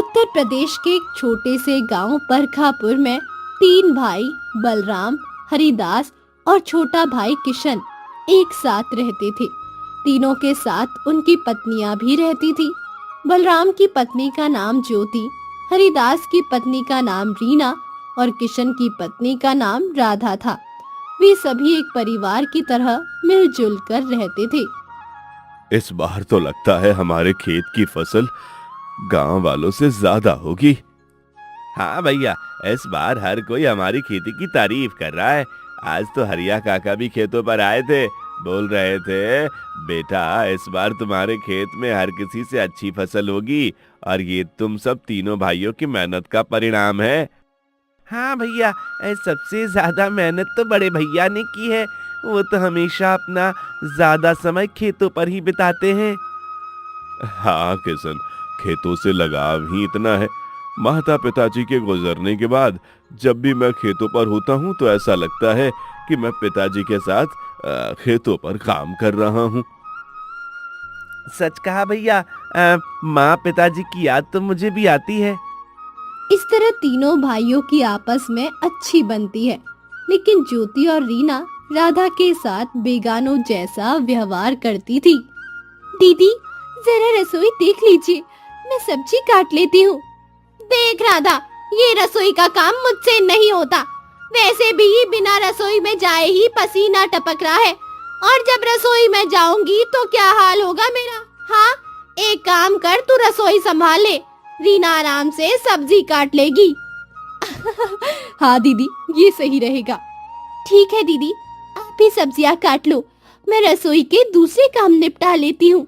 उत्तर प्रदेश के एक छोटे से गांव परखापुर में 3 भाई बलराम, हरिदास और छोटा भाई किशन एक साथ रहते थे। तीनों के साथ उनकी पत्नियां भी रहती थी। बलराम की पत्नी का नाम ज्योति, हरिदास की पत्नी का नाम रीना और किशन की पत्नी का नाम राधा था। वे सभी एक परिवार की तरह मिलजुल कर रहते थे। इस बार तो लगता है हमारे खेत की फसल गांव वालों से ज्यादा होगी। हाँ भैया, इस बार हर कोई हमारी खेती की तारीफ कर रहा है। आज तो हरिया काका भी खेतों पर आए थे, बोल रहे थे बेटा इस बार तुम्हारे खेत में हर किसी से अच्छी फसल होगी और ये तुम सब तीनों भाइयों की मेहनत का परिणाम है। हाँ भैया, सबसे ज्यादा मेहनत तो बड़े भैया ने की है। वो तो हमेशा अपना ज्यादा समय खेतों पर ही बिताते हैं। हाँ किशन, खेतों से लगाव ही इतना है। माता पिताजी के गुजरने के बाद जब भी मैं खेतों पर होता हूँ तो ऐसा लगता है कि मैं पिताजी के साथ खेतों पर काम कर रहा हूँ। सच कहा भैया, माँ पिताजी की याद तो मुझे भी आती है। इस तरह तीनों भाइयों की आपस में अच्छी बनती है, लेकिन ज्योति और रीना राधा के साथ बेगानों जैसा व्यवहार करती थी। दीदी जरा रसोई देख लीजिए, मैं सब्जी काट लेती हूँ। देख राधा, ये रसोई का काम मुझसे नहीं होता। वैसे भी बिना रसोई में जाए ही पसीना टपक रहा है, और जब रसोई में जाऊंगी तो क्या हाल होगा मेरा। हाँ, एक काम कर, तू रसोई संभाल ले, रीना आराम से सब्जी काट लेगी। हाँ दीदी, ये सही रहेगा। ठीक है दीदी, आप ही सब्जियां काट लो, मैं रसोई के दूसरे काम निपटा लेती हूँ।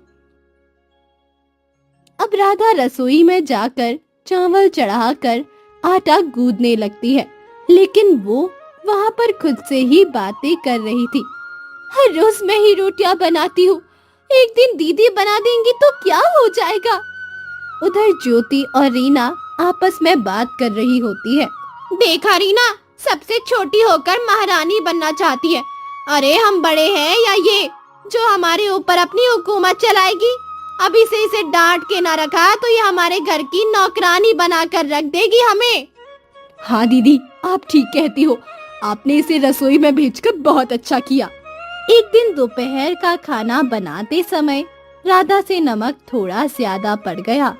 अब राधा रसोई में जाकर चावल चढ़ाकर आटा गूंदने लगती है, लेकिन वो वहाँ पर खुद से ही बातें कर रही थी। हर रोज मैं ही रोटियां बनाती हूँ, एक दिन दीदी बना देंगी तो क्या हो जाएगा। उधर ज्योति और रीना आपस में बात कर रही होती है। देखा रीना, सबसे छोटी होकर महारानी बनना चाहती है। अरे हम बड़े हैं या ये जो हमारे ऊपर अपनी हुकूमत चलाएगी। अभी से इसे डांट के ना रखा तो ये हमारे घर की नौकरानी बनाकर रख देगी हमें। हाँ दीदी, आप ठीक कहती हो, आपने इसे रसोई में भेजकर बहुत अच्छा किया। एक दिन दोपहर का खाना बनाते समय राधा से नमक थोड़ा ज्यादा पड़ गया।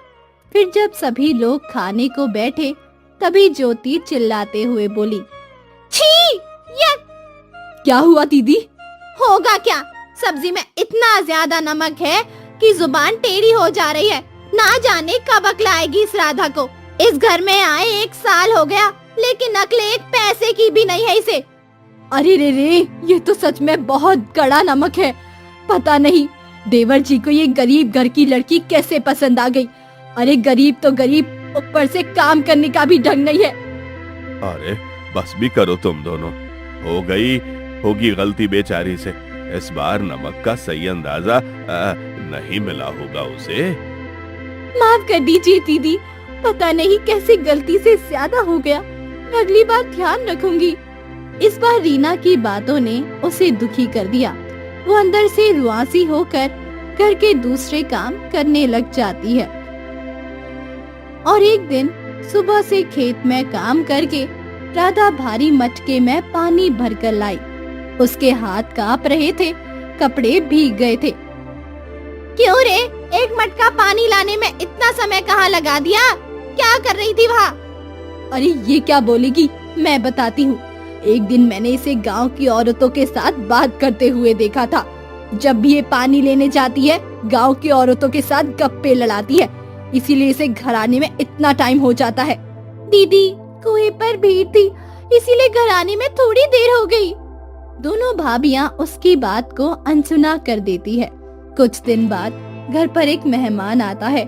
फिर जब सभी लोग खाने को बैठे तभी ज्योति चिल्लाते हुए बोली, छी! क्या हुआ दीदी? होगा क्या, सब्जी में इतना ज्यादा नमक है कि जुबान टेढ़ी हो जा रही है। ना जाने कब अक्ल आएगी इस राधा को। इस घर में आए 1 साल हो गया, लेकिन अक्ल 1 पैसे की भी नहीं है इसे। अरे रे, ये तो सच में बहुत कड़ा नमक है। पता नहीं देवर जी को ये गरीब घर की लड़की कैसे पसंद आ गई। अरे गरीब तो गरीब, ऊपर से काम करने का भी ढंग नहीं है। अरे बस भी करो तुम दोनों, होगी गलती बेचारी से। इस बार नमक का सही अंदाजा नहीं मिला होगा उसे। माफ कर दीजिए दीदी, पता नहीं कैसे गलती से ज्यादा हो गया, अगली बार ध्यान रखूंगी। इस बार रीना की बातों ने उसे दुखी कर दिया। वो अंदर से रुआसी होकर घर के दूसरे काम करने लग जाती है। और एक दिन सुबह से खेत में काम करके राधा भारी मटके में पानी भरकर लाई। उसके हाथ कांप रहे थे, कपड़े भीग गए थे। क्यों रे, एक मटका पानी लाने में इतना समय कहाँ लगा दिया? क्या कर रही थी वहाँ? अरे ये क्या बोलेगी, मैं बताती हूँ। एक दिन मैंने इसे गांव की औरतों के साथ बात करते हुए देखा था। जब भी ये पानी लेने जाती है, गांव की औरतों के साथ गप्पे लड़ाती है, इसीलिए इसे घर आने में इतना टाइम हो जाता है। दीदी, कुएं पर भीड़ थी, इसीलिए घर आने में थोड़ी देर हो गई। दोनों भाभियां उसकी बात को अनसुना कर देती है। कुछ दिन बाद घर पर एक मेहमान आता है।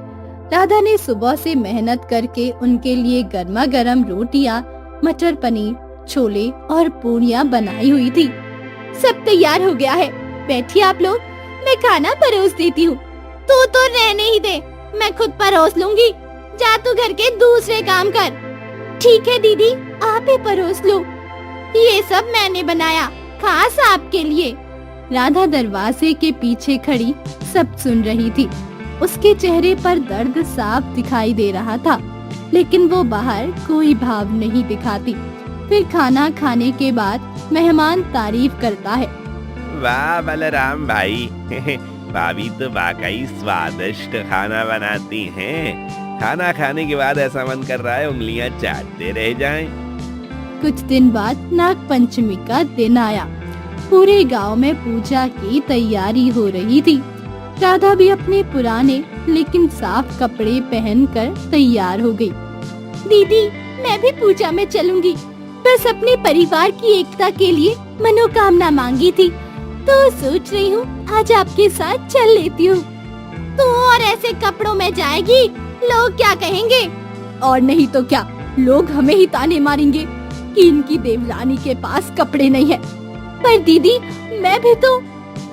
राधा ने सुबह से मेहनत करके उनके लिए गर्मा गर्म रोटियां, मटर पनीर, छोले और पूरियां बनाई हुई थी। सब तैयार हो गया है, बैठिए आप लोग, मैं खाना परोस देती हूँ। तू तो रहने ही दे, मैं खुद परोस लूंगी। जा तू घर के दूसरे काम कर। ठीक है दीदी, आप ही परोस लो, ये सब मैंने बनाया खास आपके लिए। राधा दरवाजे के पीछे खड़ी सब सुन रही थी। उसके चेहरे पर दर्द साफ दिखाई दे रहा था। लेकिन वो बाहर कोई भाव नहीं दिखाती। फिर खाना खाने के बाद मेहमान तारीफ करता है। वाह बलराम भाई, भाभी तो वाकई स्वादिष्ट खाना बनाती हैं। खाना खाने के बाद ऐसा मन कर रहा है उंगलियां चाटते रह जाएं। कुछ दिन बाद नाग पंचमी का दिन आया। पूरे गांव में पूजा की तैयारी हो रही थी। राधा भी अपने पुराने लेकिन साफ कपड़े पहनकर तैयार हो गई। दीदी, मैं भी पूजा में चलूंगी। बस अपने परिवार की एकता के लिए मनोकामना मांगी थी, तो सोच रही हूँ आज आपके साथ चल लेती हूँ। तू और ऐसे कपड़ों में जाएगी, लोग क्या कहेंगे? और नहीं तो क्या, लोग हमें ही ताने मारेंगे कि इनकी देवरानी के पास कपड़े नहीं है। पर दीदी, मैं भी तो।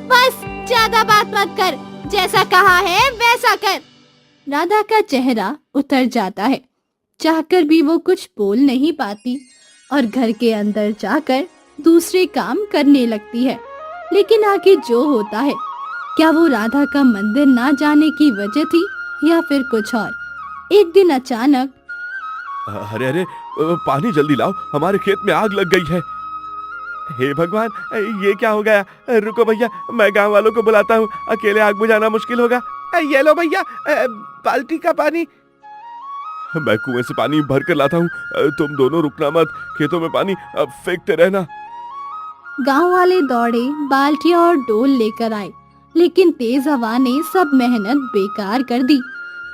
बस ज्यादा बात मत कर, जैसा कहा है वैसा कर। राधा का चेहरा उतर जाता है। चाहकर भी वो कुछ बोल नहीं पाती और घर के अंदर जाकर दूसरे काम करने लगती है। लेकिन आगे जो होता है, क्या वो राधा का मंदिर ना जाने की वजह थी या फिर कुछ और? एक दिन अचानक, अरे अरे, पानी जल्दी लाओ, हमारे खेत में आग लग गई है। हे भगवान, ये क्या हो गया? रुको भैया, मैं गांव वालों को बुलाता हूँ, अकेले आग बुझाना मुश्किल होगा। ये लो भैया, बाल्टी का पानी। मैं कुएं से पानी भर कर लाता हूँ, तुम दोनों रुकना मत, खेतों में पानी फेंकते रहना। गांव वाले दौड़े, बाल्टियां और डोल लेकर आए, लेकिन तेज हवा ने सब मेहनत बेकार कर दी।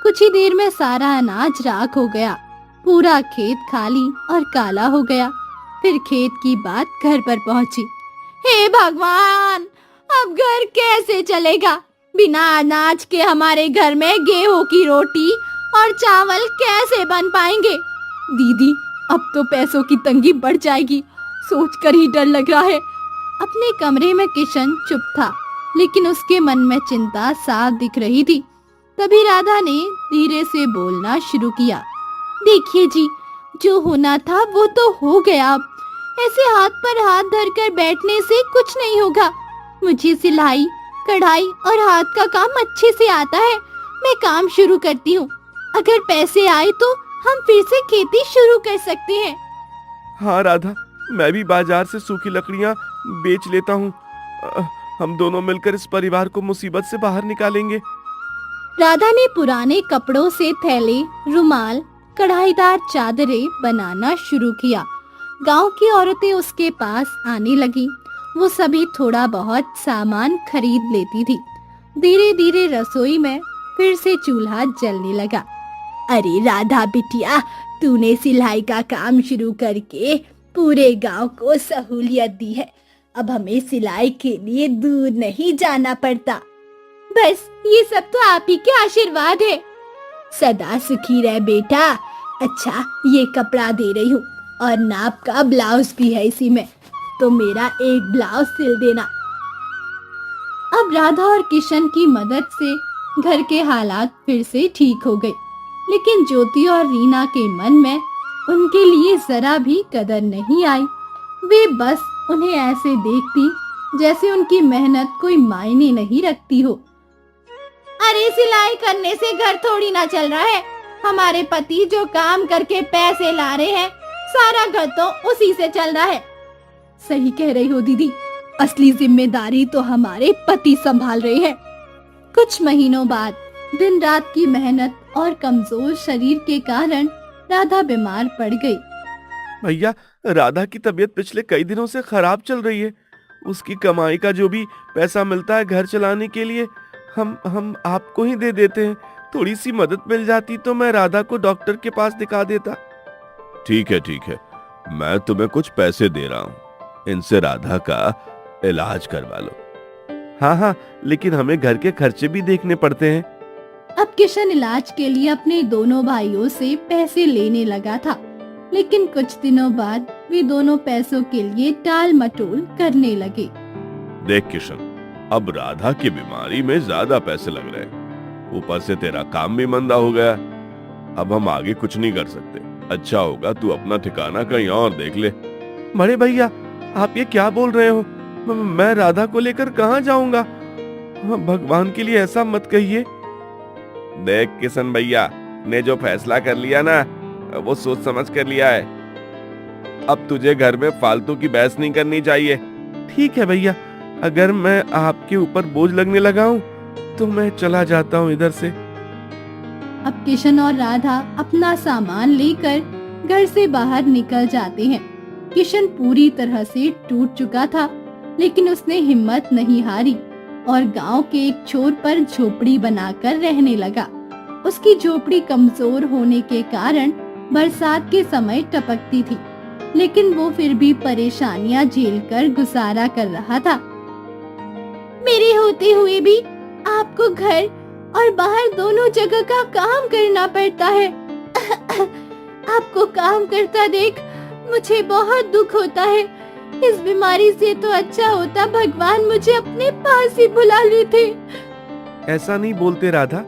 कुछ ही देर में सारा अनाज राख हो गया। पूरा खेत खाली और काला हो गया। फिर खेत की बात घर पर पहुंची। हे भगवान, अब घर कैसे चलेगा? बिना अनाज के हमारे घर में गेहूं की रोटी और चावल कैसे बन पाएंगे? दीदी, अब तो पैसों की तंगी बढ़ जाएगी, सोचकर ही डर लग रहा है। अपने कमरे में किशन चुप था, लेकिन उसके मन में चिंता साफ दिख रही थी। तभी राधा ने धीरे से बोलना शुरू किया। देखिए जी, जो होना था वो तो हो गया। अब ऐसे हाथ पर हाथ धरकर बैठने से कुछ नहीं होगा। मुझे सिलाई, कढ़ाई और हाथ का काम अच्छे से आता है। मैं काम शुरू करती हूँ। अगर पैसे आए तो हम फिर से खेती शुरू कर सकते हैं। हाँ राधा, मैं भी बाजार से सूखी लकड़ियाँ बेच लेता हूँ। हम दोनों मिलकर इस परिवार को मुसीबत से बाहर निकालेंगे। राधा ने पुराने कपड़ों से थैले, रुमाल, कढ़ाईदार चादरें बनाना शुरू किया। गांव की औरतें उसके पास आने लगी। वो सभी थोड़ा बहुत सामान खरीद लेती थी। धीरे धीरे रसोई में फिर से चूल्हा जलने लगा। अरे राधा बिटिया, तूने सिलाई का काम शुरू करके पूरे गांव को सहूलियत दी है। अब हमें सिलाई के लिए दूर नहीं जाना पड़ता। बस ये सब तो आप ही के आशीर्वाद है। सदा सुखी रह बेटा। अच्छा, ये कपड़ा दे रही हूँ और नाप का ब्लाउज भी है इसी में, तो मेरा एक ब्लाउज सिल देना। अब राधा और किशन की मदद से घर के हालात फिर से ठीक हो गए, लेकिन ज्योति और रीना के मन में उनके लिए जरा भी कदर नहीं आई। वे बस उन्हें ऐसे देखती जैसे उनकी मेहनत कोई मायने नहीं रखती हो। अरे सिलाई करने से घर थोड़ी ना चल रहा है। हमारे पति जो काम करके पैसे ला रहे हैं, सारा घर तो उसी से चल रहा है। सही कह रही हो दीदी, असली जिम्मेदारी तो हमारे पति संभाल रहे हैं। कुछ महीनों बाद दिन रात की मेहनत और कमजोर शरीर के कारण राधा बीमार पड़ गई। भैया, राधा की तबीयत पिछले कई दिनों से खराब चल रही है। उसकी कमाई का जो भी पैसा मिलता है घर चलाने के लिए, हम आपको ही दे देते हैं। थोड़ी सी मदद मिल जाती तो मैं राधा को डॉक्टर के पास दिखा देता। ठीक है, मैं तुम्हें कुछ पैसे दे रहा हूँ, इनसे राधा का इलाज करवा लो। हाँ, लेकिन हमें घर के खर्चे भी देखने पड़ते हैं। अब किशन इलाज के लिए अपने दोनों भाइयों से पैसे लेने लगा था, लेकिन कुछ दिनों बाद वे दोनों पैसों के लिए टाल मटोल करने लगे। देख किशन, अब राधा की बीमारी में ज्यादा पैसे लग रहे हैं, ऊपर से तेरा काम भी मंदा हो गया। अब हम आगे कुछ नहीं कर सकते। अच्छा होगा तू अपना ठिकाना कहीं और देख ले। बड़े भैया, आप ये क्या बोल रहे हो? मैं राधा को लेकर कहाँ जाऊंगा? भगवान के लिए ऐसा मत कहिए। देख किशन भैया, ने जो फैसला कर लिया ना, वो सोच समझ कर लिया है। अब तुझे घर में फालतू की बहस नहीं करनी चाहिए। ठीक है भैया, अगर मैं आपके ऊपर बोझ लगने लगा हूँ तो मैं चला जाता हूँ इधर से। अब किशन और राधा अपना सामान लेकर घर से बाहर निकल जाते हैं। किशन पूरी तरह से टूट चुका था, लेकिन उसने हिम्मत नहीं हारी और गांव के एक छोर पर झोपड़ी बनाकर रहने लगा। उसकी झोपड़ी कमजोर होने के कारण बरसात के समय टपकती थी, लेकिन वो फिर भी परेशानियां झेलकर गुजारा कर रहा था। मेरे होते हुए भी आपको घर और बाहर दोनों जगह का काम करना पड़ता है। आपको काम करता देख मुझे बहुत दुख होता है। इस बीमारी से तो अच्छा होता भगवान मुझे अपने पास ही बुला लेते। ऐसा नहीं बोलते राधा,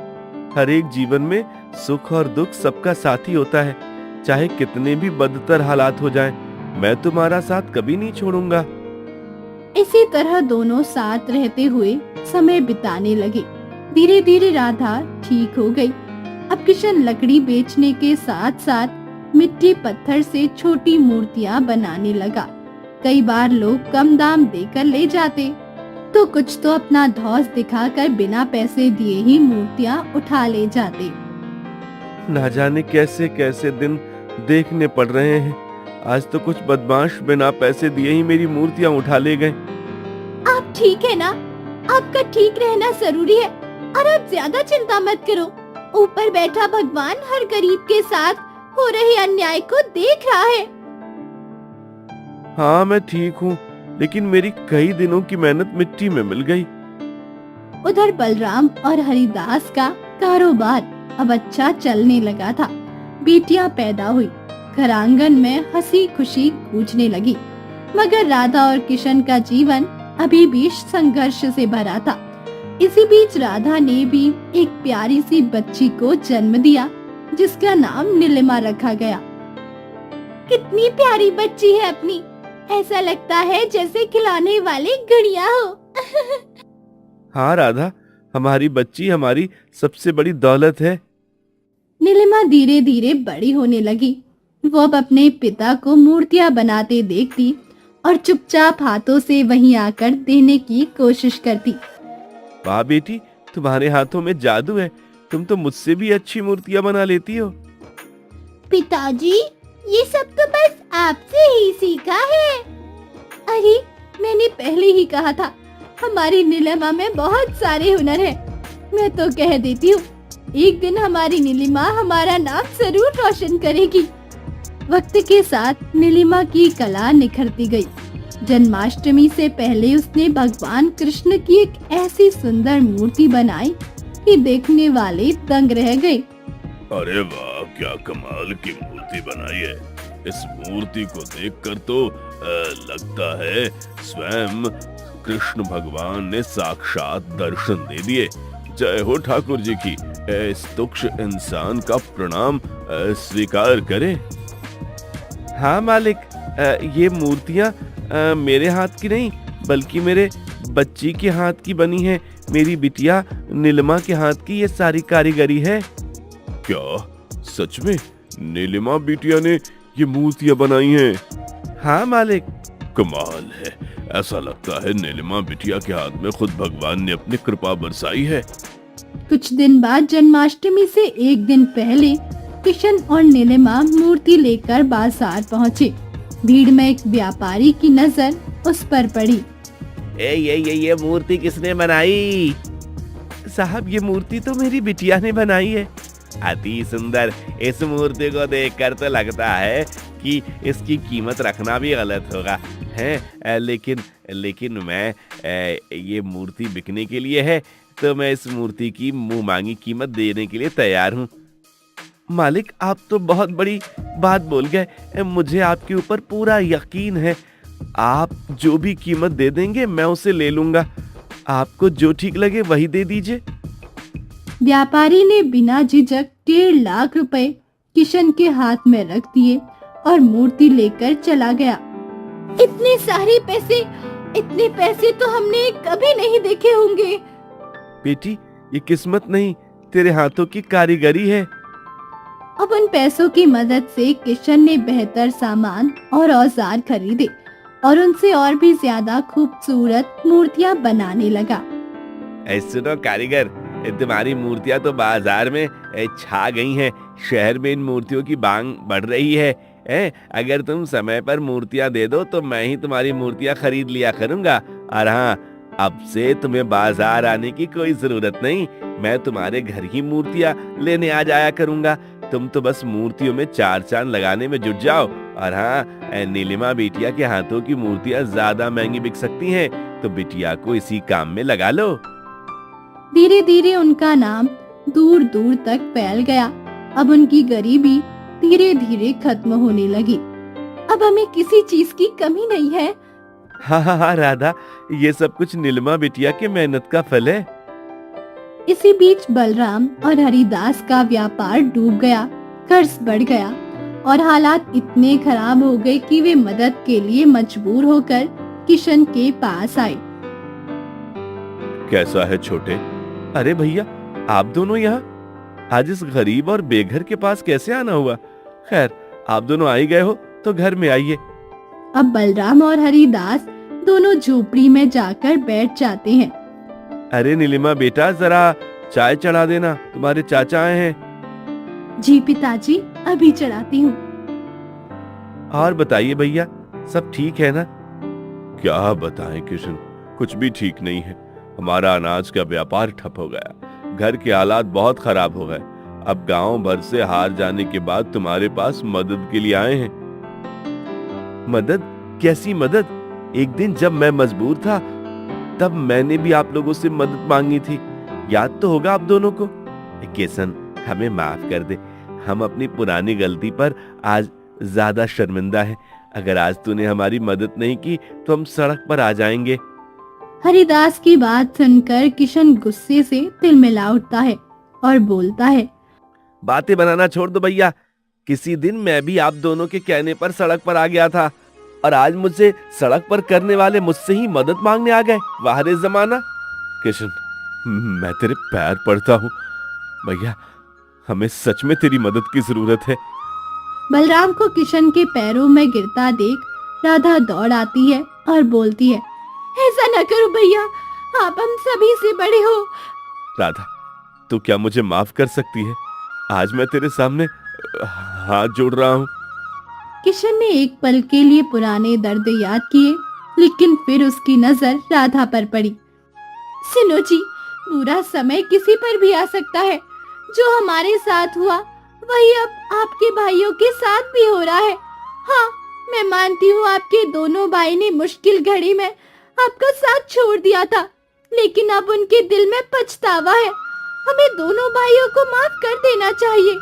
हर एक जीवन में सुख और दुख सबका साथी होता है। चाहे कितने भी बदतर हालात हो जाएं, मैं तुम्हारा साथ कभी नहीं छोड़ूंगा। इसी तरह दोनों साथ रहते हुए समय बिताने लगे। धीरे धीरे राधा ठीक हो गई। अब किशन लकड़ी बेचने के साथ साथ मिट्टी पत्थर से छोटी मूर्तियां बनाने लगा। कई बार लोग कम दाम देकर ले जाते, तो कुछ तो अपना धौंस दिखाकर बिना पैसे दिए ही मूर्तियां उठा ले जाते। ना जाने कैसे कैसे दिन देखने पड़ रहे हैं। आज तो कुछ बदमाश बिना पैसे दिए ही मेरी मूर्तियां उठा ले गए। आप ठीक है ना? आपका ठीक रहना जरूरी है और आप ज्यादा चिंता मत करो। ऊपर बैठा भगवान हर गरीब के साथ हो रहे अन्याय को देख रहा है। हाँ मैं ठीक हूँ, लेकिन मेरी कई दिनों की मेहनत मिट्टी में मिल गई। उधर बलराम और हरिदास का कारोबार अब अच्छा चलने लगा था। बेटियां पैदा हुई, घर आंगन में हंसी खुशी गूंजने लगी। मगर राधा और किशन का जीवन अभी भी संघर्ष से भरा था। इसी बीच राधा ने भी एक प्यारी सी बच्ची को जन्म दिया, जिसका नाम नीलिमा रखा गया। कितनी प्यारी बच्ची है अपनी, ऐसा लगता है जैसे खिलाने वाली गुड़िया हो। हाँ राधा, हमारी बच्ची हमारी सबसे बड़ी दौलत है। नीलिमा धीरे धीरे बड़ी होने लगी। वो अब अपने पिता को मूर्तियां बनाते देखती और चुपचाप हाथों से वहीं आकर देने की कोशिश करती। वाह बेटी, तुम्हारे हाथों में जादू है। तुम तो मुझसे भी अच्छी मूर्तियां बना लेती हो। पिताजी, ये सब तो बस आपसे ही सीखा है। अरे, मैंने पहले ही कहा था, हमारी नीलिमा में बहुत सारे हुनर हैं। मैं तो कह देती हूँ, एक दिन हमारी नीलिमा हमारा नाम जरूर रोशन करेगी। वक्त के साथ नीलिमा की कला निखरती गई। जन्माष्टमी से पहले उसने भगवान कृष्ण की एक ऐसी सुंदर मूर्ति बनाई कि देखने वाले दंग रह गए। अरे वाह, क्या कमाल की मूर्ति बनाई है। इस मूर्ति को देखकर तो लगता है स्वयं कृष्ण भगवान ने साक्षात दर्शन दे दिए। जय हो ठाकुर जी की। इस तुच्छ इंसान का प्रणाम स्वीकार करें। हाँ मालिक, ये मूर्तियाँ मेरे हाथ की नहीं बल्कि मेरे बच्ची के हाथ की बनी है। मेरी बिटिया नीलिमा के हाथ की ये सारी कारीगरी है। क्या सच में नीलिमा बिटिया ने ये मूर्तियाँ बनाई हैं? हाँ मालिक। कमाल है, ऐसा लगता है नीलिमा बिटिया के हाथ में खुद भगवान ने अपनी कृपा बरसाई है। कुछ दिन बाद जन्माष्टमी से एक दिन पहले किशन और नीलिमा मूर्ति लेकर बाजार पहुँचे। भीड़ में एक व्यापारी की नजर उस पर पड़ी। ये मूर्ति किसने बनाई? साहब, ये मूर्ति तो मेरी बिटिया ने बनाई है। अति सुंदर। इस मूर्ति को देखकर तो लगता है कि इसकी कीमत रखना भी गलत होगा है। लेकिन मैं ये मूर्ति बिकने के लिए है, तो मैं इस मूर्ति की मुंह मांगी कीमत देने के लिए तैयार हूँ। मालिक, आप तो बहुत बड़ी बात बोल गए। मुझे आपके ऊपर पूरा यकीन है। आप जो भी कीमत दे देंगे मैं उसे ले लूंगा। आपको जो ठीक लगे वही दे दीजिए। व्यापारी ने बिना झिझक 1.5 लाख रुपए किशन के हाथ में रख दिए और मूर्ति लेकर चला गया। इतने पैसे तो हमने कभी नहीं देखे होंगे। बेटी, ये किस्मत नहीं, तेरे हाथों की कारीगरी है। अब उन पैसों की मदद से किशन ने बेहतर सामान और औजार खरीदे और उनसे और भी ज्यादा खूबसूरत मूर्तियां बनाने लगा। सुनो कारीगर, तुम्हारी मूर्तियां तो बाजार में छा गई हैं। शहर में इन मूर्तियों की मांग बढ़ रही है। अगर तुम समय पर मूर्तियां दे दो तो मैं ही तुम्हारी मूर्तियां खरीद लिया करूंगा। और हाँ, अब से तुम्हें बाजार आने की कोई जरूरत नहीं। मैं तुम्हारे घर ही मूर्तियां लेने आ जाया करूंगा। तुम तो बस मूर्तियों में चार चांद लगाने में जुट जाओ। और हाँ, नीलिमा बिटिया के हाथों की मूर्तियां ज्यादा महंगी बिक सकती हैं, तो बिटिया को इसी काम में लगा लो। धीरे धीरे उनका नाम दूर दूर तक फैल गया। अब उनकी गरीबी धीरे धीरे खत्म होने लगी। अब हमें किसी चीज की कमी नहीं है। हाँ हाँ हाँ राधा, ये सब कुछ नीलिमा बिटिया की मेहनत का फल है। इसी बीच बलराम और हरिदास का व्यापार डूब गया, कर्ज बढ़ गया और हालात इतने खराब हो गए कि वे मदद के लिए मजबूर होकर किशन के पास आए। कैसा है छोटे? अरे भैया, आप दोनों यहाँ आज इस गरीब और बेघर के पास कैसे आना हुआ? खैर, आप दोनों आ ही गए हो तो घर में आइए। अब बलराम और हरिदास दोनों झोपड़ी में जाकर बैठ जाते हैं। अरे नीलिमा बेटा, जरा चाय चढ़ा देना, तुम्हारे चाचा आए हैं। जी पिताजी, अभी चढ़ाती हूँ। और बताइए भैया, सब ठीक है ना? क्या बताएं किशन, कुछ भी ठीक नहीं है। हमारा अनाज का व्यापार ठप हो गया, घर के हालात बहुत खराब हो गए। अब गांव भर से हार जाने के बाद तुम्हारे पास मदद के लिए आए हैं। मदद? कैसी मदद? एक दिन जब मैं मजबूर था तब मैंने भी आप लोगों से मदद मांगी थी, याद तो होगा आप दोनों को। किशन, हमें माफ कर दे, हम अपनी पुरानी गलती पर आज ज्यादा शर्मिंदा हैं। अगर आज तूने हमारी मदद नहीं की तो हम सड़क पर आ जाएंगे। हरिदास की बात सुनकर किशन गुस्से से तिलमिला उठता है और बोलता है, बातें बनाना छोड़ दो भैया। किसी दिन मैं भी आप दोनों के कहने पर सड़क पर आ गया था और आज मुझे सड़क पर करने वाले मुझसे ही मदद मांगने आ गए। वाह रे जमाना। किशन, मैं तेरे पैर पड़ता हूँ भैया, हमें सच में तेरी मदद की जरूरत है। बलराम को किशन के पैरों में गिरता देख राधा दौड़ आती है और बोलती है, ऐसा न करो भैया, आप हम सभी से बड़े हो। राधा, तू क्या मुझे माफ कर सकती है? आज मैं तेरे सामने हाथ जोड़ रहा हूँ। किशन ने एक पल के लिए पुराने दर्द याद किए, लेकिन फिर उसकी नजर राधा पर पड़ी। सुनो जी, बुरा समय किसी पर भी आ सकता है। जो हमारे साथ हुआ वही अब आपके भाइयों के साथ भी हो रहा है। हाँ, मैं मानती हूँ आपके दोनों भाई ने मुश्किल घड़ी में आपका साथ छोड़ दिया था, लेकिन अब उनके दिल में पछतावा है। हमें दोनों भाइयों को माफ कर देना चाहिए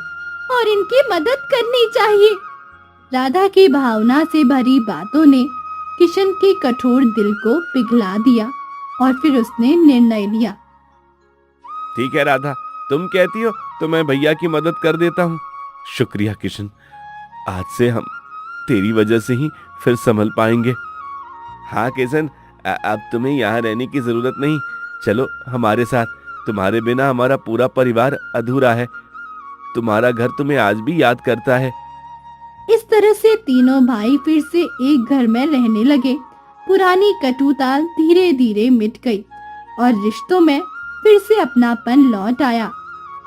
और इनकी मदद करनी चाहिए। राधा की भावना से भरी बातों ने किशन के कठोर दिल को पिघला दिया और फिर उसने निर्णय लिया। ठीक है राधा, तुम कहती हो तो मैं भैया की मदद कर देता हूँ। शुक्रिया किशन, आज से हम तेरी वजह से ही फिर संभल पाएंगे। हाँ किशन, अब तुम्हें यहाँ रहने की जरूरत नहीं, चलो हमारे साथ। तुम्हारे बिना हमारा पूरा परिवार अधूरा है। तुम्हारा घर तुम्हें आज भी याद करता है। इस तरह से तीनों भाई फिर से एक घर में रहने लगे। पुरानी कटुता धीरे धीरे मिट गई और रिश्तों में फिर से अपनापन लौट आया।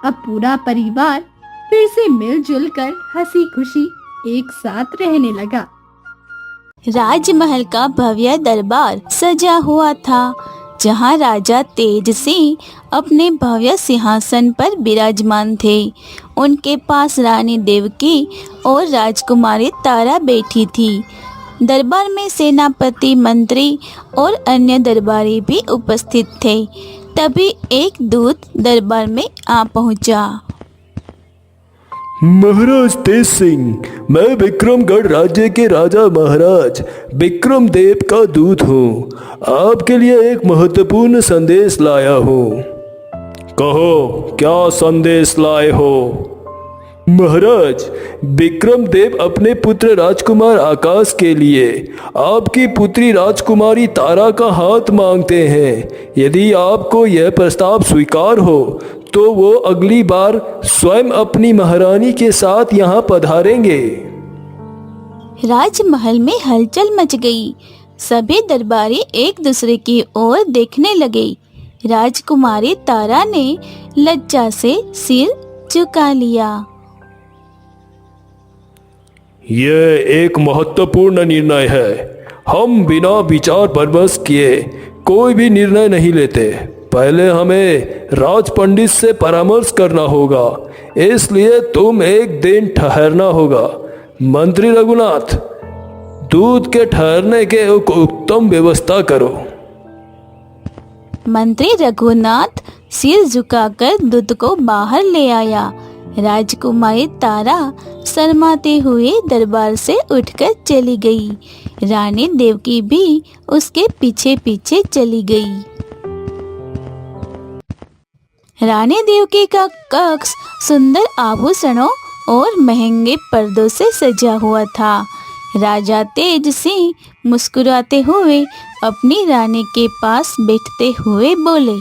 अब पूरा परिवार फिर से मिलजुल कर हंसी खुशी एक साथ रहने लगा। राजमहल का भव्य दरबार सजा हुआ था, जहां राजा तेज सिंह अपने भव्य सिंहासन पर विराजमान थे। उनके पास रानी देवकी और राजकुमारी तारा बैठी थी। दरबार में सेनापति, मंत्री और अन्य दरबारी भी उपस्थित थे। तभी एक दूत दरबार में आ पहुंचा। महाराज तेज सिंह, मैं विक्रमगढ़ राज्य के राजा महाराज विक्रम देव का दूत हूँ। आपके लिए एक महत्वपूर्ण संदेश लाया हूँ। कहो, क्या संदेश लाए हो? महाराज, विक्रम देव अपने पुत्र राजकुमार आकाश के लिए आपकी पुत्री राजकुमारी तारा का हाथ मांगते हैं। यदि आपको यह प्रस्ताव स्वीकार हो तो वो अगली बार स्वयं अपनी महारानी के साथ यहाँ पधारेंगे। राजमहल में हलचल मच गई। सभी दरबारी एक दूसरे की ओर देखने लगे। राजकुमारी तारा ने लज्जा से सिर झुका लिया। यह एक महत्वपूर्ण निर्णय है। हम बिना विचार विमर्श किए कोई भी निर्णय नहीं लेते। पहले हमें राज पंडित से परामर्श करना होगा, इसलिए तुम एक दिन ठहरना होगा। मंत्री रघुनाथ, दूध के ठहरने के एक उत्तम व्यवस्था करो। मंत्री रघुनाथ सिर झुकाकर दूध को बाहर ले आया। राजकुमारी तारा शर्माते हुए दरबार से उठकर चली गई। रानी देवकी भी उसके पीछे पीछे चली गई। रानी देवकी का कक्ष सुंदर आभूषणों और महंगे पर्दों से सजा हुआ था। राजा तेज सिंह मुस्कुराते हुए अपनी रानी के पास बैठते हुए बोले,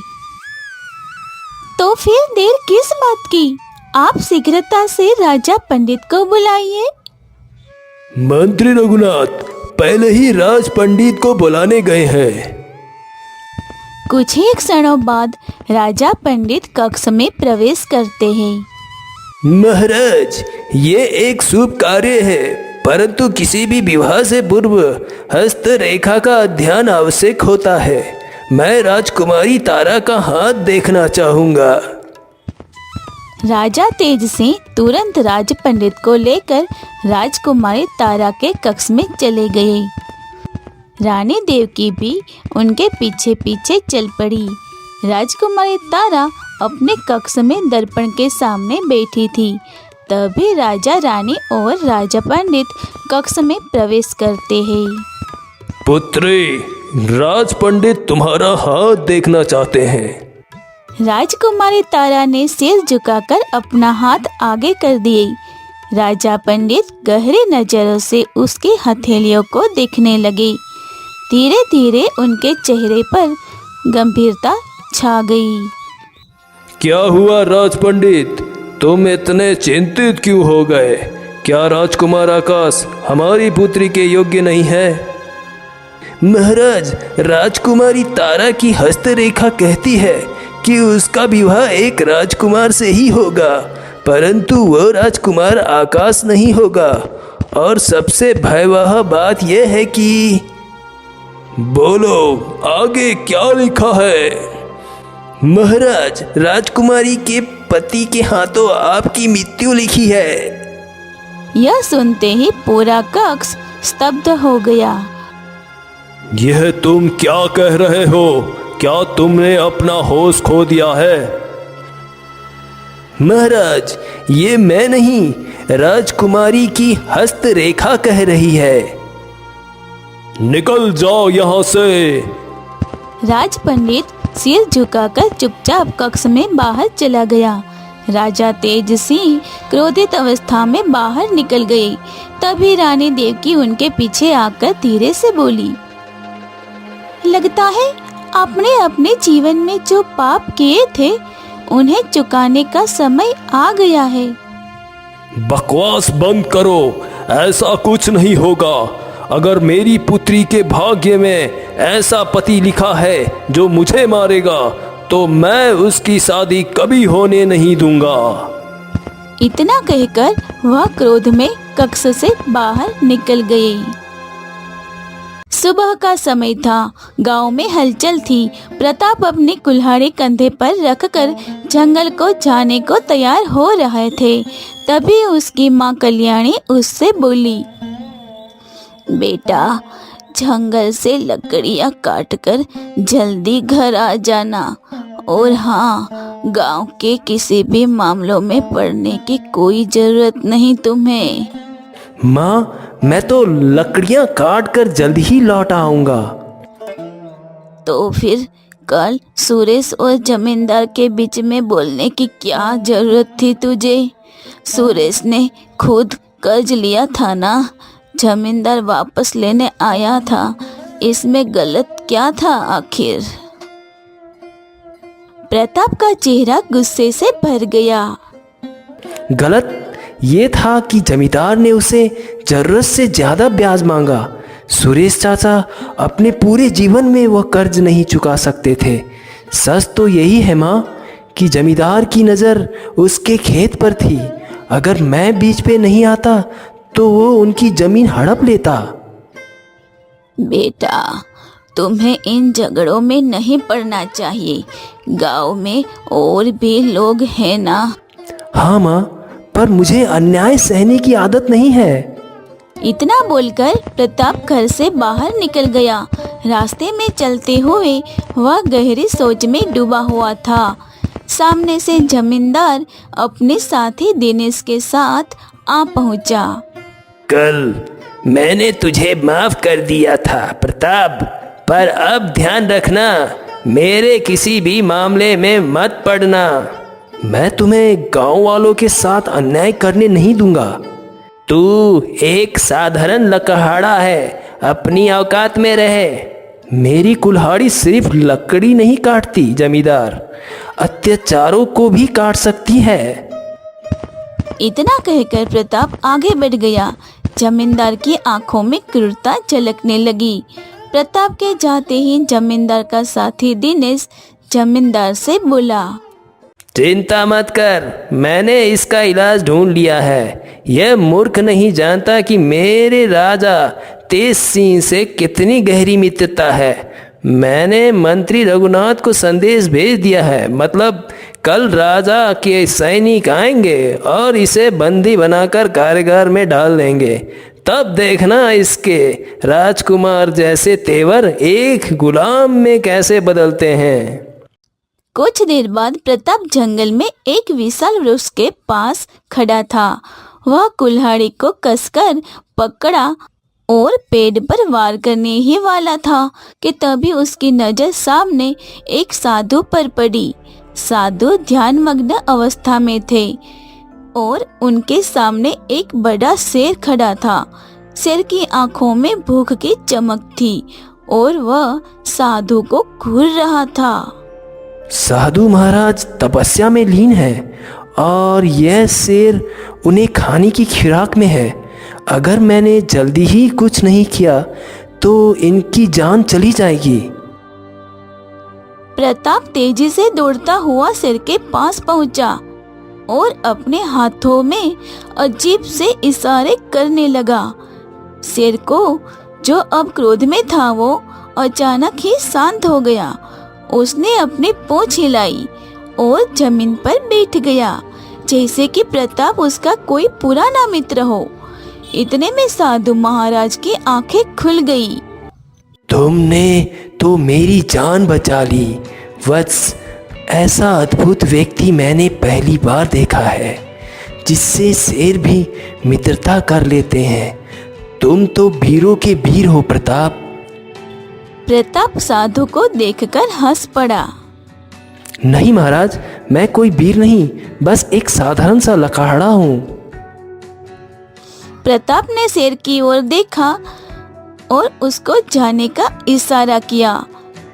तो फिर देर किस बात की? आप शीघ्रता से राजा पंडित को बुलाइए। मंत्री रघुनाथ पहले ही राज पंडित को बुलाने गए हैं। कुछ ही क्षणों बाद राजा पंडित कक्ष में प्रवेश करते हैं। महाराज, ये एक शुभ कार्य है, परंतु किसी भी विवाह से पूर्व हस्तरेखा का अध्ययन आवश्यक होता है। मैं राजकुमारी तारा का हाथ देखना चाहूंगा। राजा तेज सिंह तुरंत राज पंडित को लेकर राजकुमारी तारा के कक्ष में चले गए। रानी देवकी भी उनके पीछे पीछे चल पड़ी। राजकुमारी तारा अपने कक्ष में दर्पण के सामने बैठी थी। तभी राजा रानी और राजा पंडित कक्ष में प्रवेश करते हैं। पुत्री, राज पंडित तुम्हारा हाथ देखना चाहते हैं। राजकुमारी तारा ने सिर झुकाकर अपना हाथ आगे कर दिए। राजा पंडित गहरी नजरों से उसकी हथेलियों को देखने लगे। धीरे धीरे उनके चेहरे पर गंभीरता छा गई। क्या हुआ राज पंडित, तुम इतने चिंतित क्यों हो गए? क्या राजकुमार आकाश हमारी पुत्री के योग्य नहीं है? महाराज, राजकुमारी तारा की हस्तरेखा कहती है कि उसका विवाह एक राजकुमार से ही होगा, परंतु वो राजकुमार आकाश नहीं होगा। और सबसे भयावह बात यह है कि बोलो, आगे क्या लिखा है? महाराज, राजकुमारी के पति के हाथों आपकी मृत्यु लिखी है। यह सुनते ही पूरा कक्ष स्तब्ध हो गया। यह तुम क्या कह रहे हो? क्या तुमने अपना होश खो दिया है? महाराज, ये मैं नहीं, राजकुमारी की हस्तरेखा कह रही है। निकल जाओ यहाँ से। राज पंडित सिर झुकाकर चुपचाप कक्ष में बाहर चला गया। राजा तेज सिंह क्रोधित अवस्था में बाहर निकल गए। तभी रानी देवकी उनके पीछे आकर धीरे से बोली, लगता है आपने अपने जीवन में जो पाप किए थे उन्हें चुकाने का समय आ गया है। बकवास बंद करो, ऐसा कुछ नहीं होगा। अगर मेरी पुत्री के भाग्य में ऐसा पति लिखा है जो मुझे मारेगा, तो मैं उसकी शादी कभी होने नहीं दूंगा। इतना कहकर वह क्रोध में कक्ष से बाहर निकल गई। सुबह का समय था। गांव में हलचल थी। प्रताप अपनी कुल्हाड़ी कंधे पर रखकर जंगल को जाने को तैयार हो रहे थे। तभी उसकी माँ कल्याणी उससे बोली, बेटा, जंगल से लकड़ियाँ काटकर जल्दी घर आ जाना। और हाँ, गांव के किसी भी मामलों में पड़ने की कोई जरूरत नहीं तुम्हें। माँ, मैं तो लकड़ियाँ काट कर जल्द ही लौट आऊंगा। तो फिर कल सुरेश और जमींदार के बीच में बोलने की क्या जरूरत थी तुझे? सुरेश ने खुद कर्ज लिया था ना, जमींदार वापस लेने आया था। इसमें गलत क्या था आखिर? प्रताप का चेहरा गुस्से से भर गया। गलत ये था कि जमींदार ने उसे जरूरत से ज़्यादा ब्याज मांगा। सुरेश चाचा अपने पूरे जीवन में वह कर्ज नहीं चुका सकते थे। सच तो यही है माँ कि जमींदार की नज़र उसके खेत पर थी। अगर मैं बीच पे नहीं आता तो वो उनकी ज़मीन हड़प लेता। बेटा, तुम्हें इन झगड़ों में नहीं पड़ना चाहिए। गांव में और भी लोग हैं ना। हाँ माँ, पर मुझे अन्याय सहने की आदत नहीं है। इतना बोलकर प्रताप घर से बाहर निकल गया। रास्ते में चलते हुए वह गहरी सोच में डूबा हुआ था। सामने से जमींदार अपने साथी दिनेश के साथ आ पहुंचा। कल मैंने तुझे माफ कर दिया था प्रताप, पर अब ध्यान रखना, मेरे किसी भी मामले में मत पड़ना। मैं तुम्हें गांव वालों के साथ अन्याय करने नहीं दूंगा। तू एक साधारण लकहाड़ा है, अपनी औकात में रहे। मेरी कुल्हाड़ी सिर्फ लकड़ी नहीं काटती जमींदार, अत्याचारों को भी काट सकती है। इतना कहकर प्रताप आगे बढ़ गया। जमींदार की आंखों में क्रूरता झलकने लगी। प्रताप के जाते ही जमींदार का साथी दिनेश जमींदार से बोला, चिंता मत कर, मैंने इसका इलाज ढूंढ लिया है। यह मूर्ख नहीं जानता कि मेरे राजा तेज सिंह से कितनी गहरी मित्रता है। मैंने मंत्री रघुनाथ को संदेश भेज दिया है, मतलब कल राजा के सैनिक आएंगे और इसे बंदी बनाकर कारागार में डाल देंगे। तब देखना इसके राजकुमार जैसे तेवर एक गुलाम में कैसे बदलते हैं। कुछ देर बाद प्रताप जंगल में एक विशाल वृक्ष के पास खड़ा था। वह कुल्हाड़ी को कसकर पकड़ा और पेड़ पर वार करने ही वाला था कि तभी उसकी नजर सामने एक साधु पर पड़ी। साधु ध्यानमग्न अवस्था में थे और उनके सामने एक बड़ा शेर खड़ा था। शेर की आंखों में भूख की चमक थी और वह साधु को घूर रहा था। साधु महाराज तपस्या में लीन है और यह शेर उन्हें खाने की खुराक में है। अगर मैंने जल्दी ही कुछ नहीं किया तो इनकी जान चली जाएगी। प्रताप तेजी से दौड़ता हुआ शेर के पास पहुंचा और अपने हाथों में अजीब से इशारे करने लगा। शेर को, जो अब क्रोध में था, वो अचानक ही शांत हो गया। उसने अपनी पूंछ हिलाई और जमीन पर बैठ गया, जैसे कि प्रताप उसका कोई पुराना मित्र हो। इतने में साधु महाराज की आंखें खुल गई। तुमने तो मेरी जान बचा ली वत्स। ऐसा अद्भुत व्यक्ति मैंने पहली बार देखा है, जिससे शेर भी मित्रता कर लेते हैं। तुम तो वीरों के वीर हो प्रताप। प्रताप साधु को देखकर हंस पड़ा। नहीं महाराज, मैं कोई वीर नहीं, बस एक साधारण सा लकहाड़ा हूँ। प्रताप ने शेर की ओर देखा और उसको जाने का इशारा किया।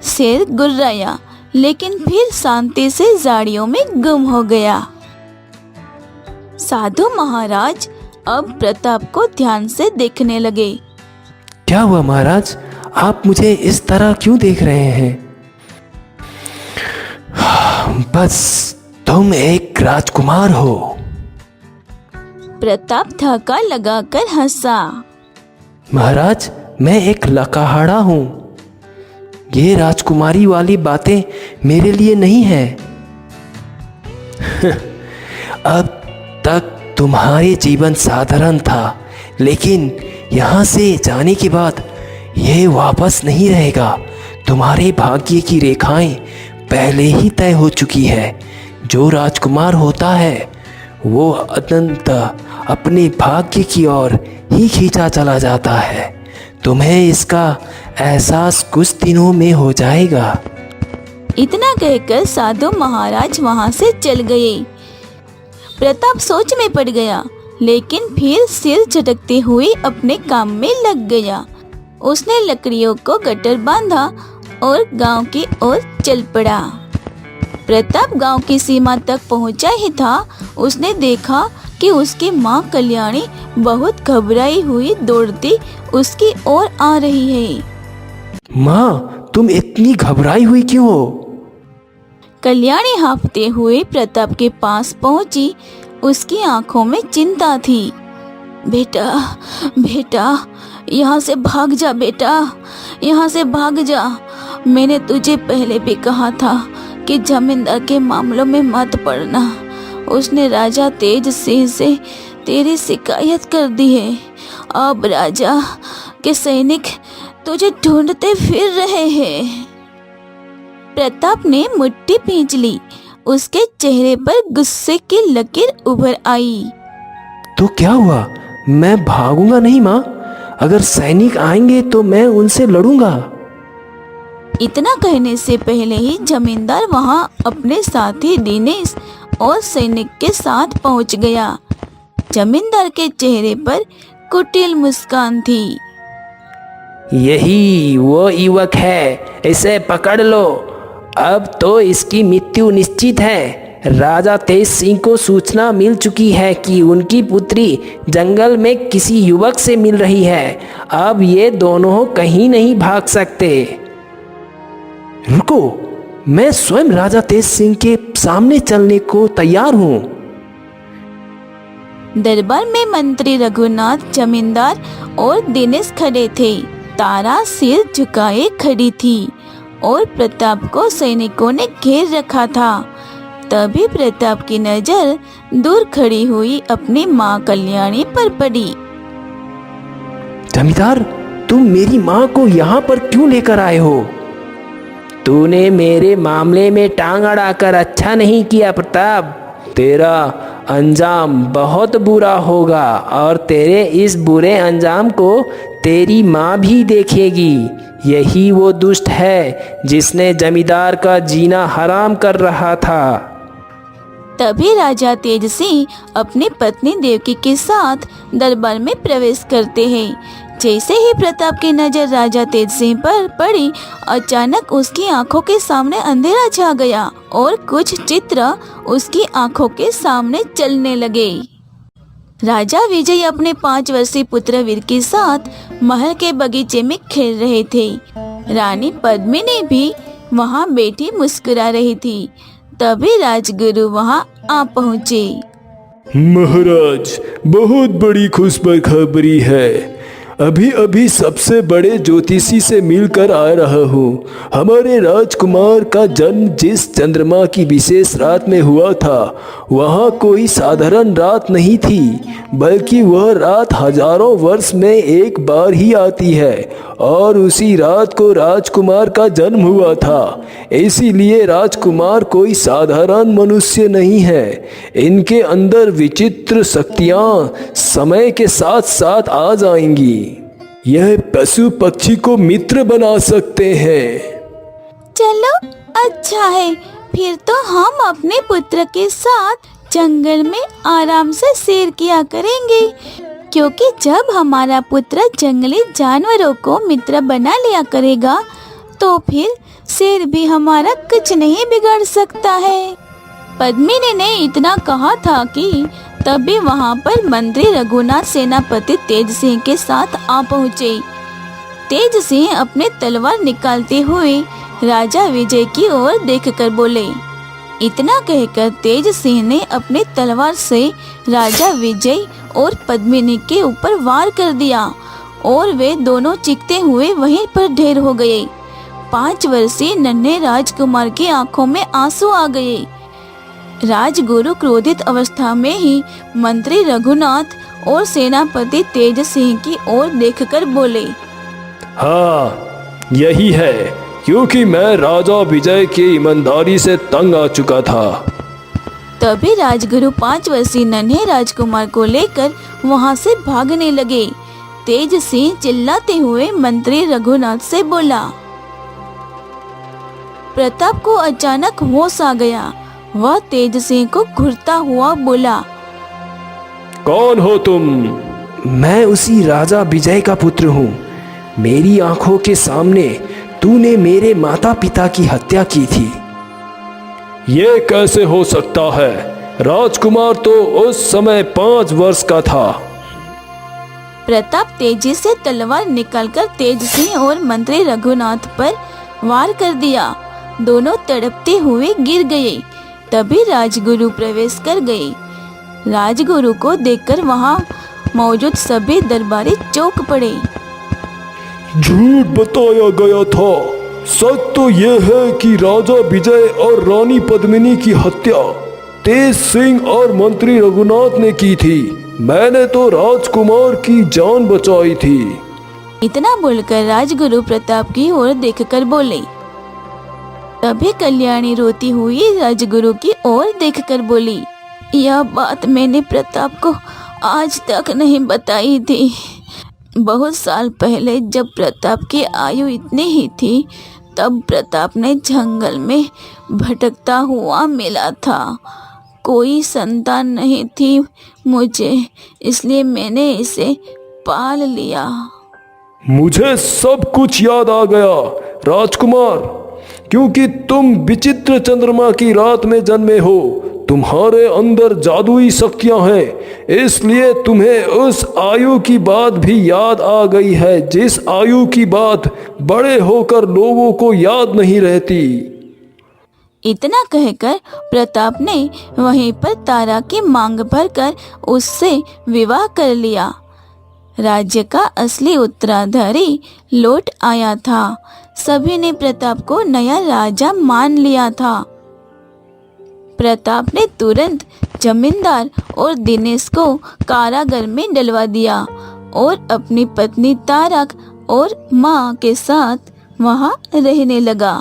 शेर गुर्राया, लेकिन फिर शांति से झाड़ियों में गुम हो गया। साधु महाराज अब प्रताप को ध्यान से देखने लगे। क्या हुआ महाराज, आप मुझे इस तरह क्यों देख रहे हैं? बस तुम एक राजकुमार हो। प्रताप धक्का लगाकर हंसा। महाराज, मैं एक लकहाड़ा हूँ। ये राजकुमारी वाली बातें मेरे लिए नहीं है। अब तक तुम्हारे जीवन साधारण था, लेकिन यहाँ से जाने के बाद ये वापस नहीं रहेगा। तुम्हारे भाग्य की रेखाएं पहले ही तय हो चुकी है। जो राजकुमार होता है वो अनंत अपने भाग्य की ओर ही खींचा चला जाता है। तुम्हें इसका एहसास कुछ दिनों में हो जाएगा। इतना कहकर साधु महाराज वहां से चल गए। प्रताप सोच में पड़ गया, लेकिन फिर सिर झटकते हुए अपने काम में लग गया। उसने लकड़ियों को गट्टर बांधा और गांव की ओर चल पड़ा। प्रताप गांव की सीमा तक पहुंचा ही था, उसने देखा कि उसकी माँ कल्याणी बहुत घबराई हुई दौड़ती उसकी ओर आ रही है। माँ, तुम इतनी घबराई हुई क्यों हो? कल्याणी हांफते हुए प्रताप के पास पहुंची। उसकी आंखों में चिंता थी। बेटा, बेटा, यहाँ से भाग जा बेटा, यहाँ से भाग जा। मैंने तुझे पहले भी कहा था कि जमींदार के मामलों में मत पड़ना। उसने राजा तेज सिंह से तेरी शिकायत कर दी है। अब राजा के सैनिक तुझे ढूंढते फिर रहे हैं। प्रताप ने मुट्ठी भींच ली। उसके चेहरे पर गुस्से की लकीर उभर आई। तो क्या हुआ? मैं भागूंगा नहीं माँ। अगर सैनिक आएंगे तो मैं उनसे लड़ूंगा। इतना कहने से पहले ही जमींदार वहां अपने साथी दिनेश और सैनिक के साथ पहुंच गया। जमींदार के चेहरे पर कुटिल मुस्कान थी। यही वो युवक है, इसे पकड़ लो। अब तो इसकी मृत्यु निश्चित है। राजा तेज सिंह को सूचना मिल चुकी है कि उनकी पुत्री जंगल में किसी युवक से मिल रही है। अब ये दोनों कहीं नहीं भाग सकते। रुको, मैं स्वयं राजा तेज सिंह के सामने चलने को तैयार हूँ। दरबार में मंत्री रघुनाथ, जमींदार और दिनेश खड़े थे। तारा सिर झुकाए खड़ी थी और प्रताप को सैनिकों ने घेर रखा था। तभी प्रताप की नजर दूर खड़ी हुई अपनी माँ कल्याणी पर पड़ी। जमींदार, तुम मेरी माँ को यहाँ पर क्यों लेकर आए हो? तूने मेरे मामले में टांग अड़ाकर अच्छा नहीं किया प्रताप। तेरा अंजाम बहुत बुरा होगा और तेरे इस बुरे अंजाम को तेरी माँ भी देखेगी। यही वो दुष्ट है जिसने जमींदार का जीना हराम कर रहा था। तभी राजा तेज सिंह अपनी पत्नी देवकी के साथ दरबार में प्रवेश करते हैं। जैसे ही प्रताप की नजर राजा तेज सिंह पर पड़ी, अचानक उसकी आंखों के सामने अंधेरा छा गया और कुछ चित्र उसकी आंखों के सामने चलने लगे। राजा विजय अपने 5 वर्षीय पुत्र वीर के साथ महल के बगीचे में खेल रहे थे। रानी पद्मिनी भी वहां बैठी मुस्कुरा रही थी। तभी राजगुरु वहां आ पहुँचे। महाराज, बहुत बड़ी खुशखबरी है। अभी अभी सबसे बड़े ज्योतिषी से मिलकर आ रहा हूँ। हमारे राजकुमार का जन्म जिस चंद्रमा की विशेष रात में हुआ था, वहाँ कोई साधारण रात नहीं थी, बल्कि वह रात हजारों वर्ष में एक बार ही आती है। और उसी रात को राजकुमार का जन्म हुआ था। इसीलिए राजकुमार कोई साधारण मनुष्य नहीं है। इनके अंदर विचित्र शक्तियाँ समय के साथ साथ आ जाएंगी। यह पशु पक्षी को मित्र बना सकते हैं। चलो अच्छा है, फिर तो हम अपने पुत्र के साथ जंगल में आराम से सैर किया करेंगे, क्योंकि जब हमारा पुत्र जंगली जानवरों को मित्र बना लिया करेगा तो फिर शेर भी हमारा कुछ नहीं बिगाड़ सकता है। पद्मिनी ने इतना कहा था कि तभी वहां पर मंत्री रघुनाथ सेनापति तेज सिंह के साथ आ पहुँचे। तेज सिंह अपने तलवार निकालते हुए राजा विजय की ओर देखकर बोले। इतना कहकर तेज सिंह ने अपने तलवार से राजा विजय और पद्मिनी के ऊपर वार कर दिया और वे दोनों चीखते हुए वहीं पर ढेर हो गए। 5 वर्षीय नन्हे राजकुमार की आंखों में आंसू आ गए। राजगुरु क्रोधित अवस्था में ही मंत्री रघुनाथ और सेनापति तेज सिंह की ओर देखकर बोले। हाँ, यही है, क्योंकि मैं राजा विजय की ईमानदारी से तंग आ चुका था। तभी राजगुरु 5 वर्षीय नन्हे राजकुमार को लेकर वहां से भागने लगे। तेज सिंह चिल्लाते हुए मंत्री रघुनाथ से बोला। प्रताप को अचानक होश आ गया। वह तेज सिंह को घूरता हुआ बोला। कौन हो तुम? मैं उसी राजा विजय का पुत्र हूँ। मेरी आंखों के सामने तूने मेरे माता पिता की हत्या की थी। ये कैसे हो सकता है? राजकुमार तो उस समय 5 वर्ष का था। प्रताप तेजी से तलवार निकालकर तेज सिंह और मंत्री रघुनाथ पर वार कर दिया। दोनों तड़पते हुए गिर गए। तभी राजगुरु प्रवेश कर गए। राजगुरु को देखकर वहां मौजूद सभी दरबारी चौंक पड़े। झूठ बताया गया था। सच तो यह है कि राजा विजय और रानी पद्मिनी की हत्या तेज सिंह और मंत्री रघुनाथ ने की थी। मैंने तो राजकुमार की जान बचाई थी। इतना बोलकर राजगुरु प्रताप की ओर देखकर बोले। तभी कल्याणी रोती हुई राजगुरु की ओर देखकर बोली, यह बात मैंने प्रताप को आज तक नहीं बताई थी। बहुत साल पहले जब प्रताप की आयु इतनी ही थी, तब प्रताप ने जंगल में भटकता हुआ मिला था। कोई संतान नहीं थी मुझे, इसलिए मैंने इसे पाल लिया। मुझे सब कुछ याद आ गया राजकुमार, क्योंकि तुम विचित्र चंद्रमा की रात में जन्मे हो। तुम्हारे अंदर जादुई शक्तियां हैं, इसलिए तुम्हें उस आयु की बात भी याद आ गई है जिस आयु की बात बड़े होकर लोगों को याद नहीं रहती। इतना कहकर प्रताप ने वहीं पर तारा की मांग भरकर उससे विवाह कर लिया। राज्य का असली उत्तराधिकारी लौट आया था। सभी ने प्रताप को नया राजा मान लिया था। प्रताप ने तुरंत जमींदार और दिनेश को कारागार में डलवा दिया और अपनी पत्नी तारक और माँ के साथ वहां रहने लगा।